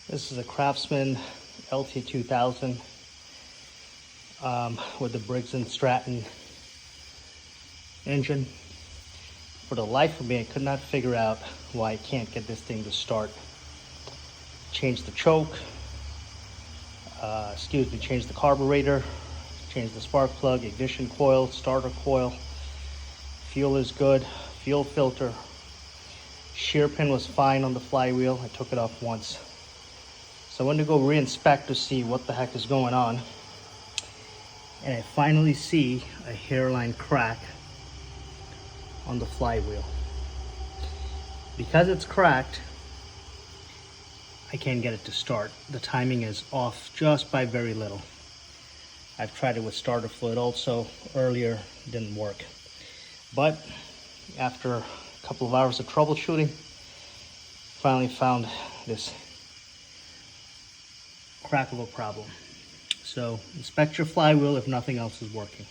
This is a Craftsman LT2000 with the Briggs and Stratton engine. For the life of me, I could not figure out why I can't get this thing to start. Change the choke, change the carburetor, change the spark plug, ignition coil, starter coil. Fuel is good, fuel filter. Shear pin was fine on the flywheel. I took it off once. So I went to go re-inspect to see what the heck is going on. And I finally see a hairline crack on the flywheel. Because it's cracked, I can't get it to start. The timing is off just by very little. I've tried it with starter fluid also earlier, didn't work. But after a couple of hours of troubleshooting, finally found this crack of a problem. So inspect your flywheel if nothing else is working.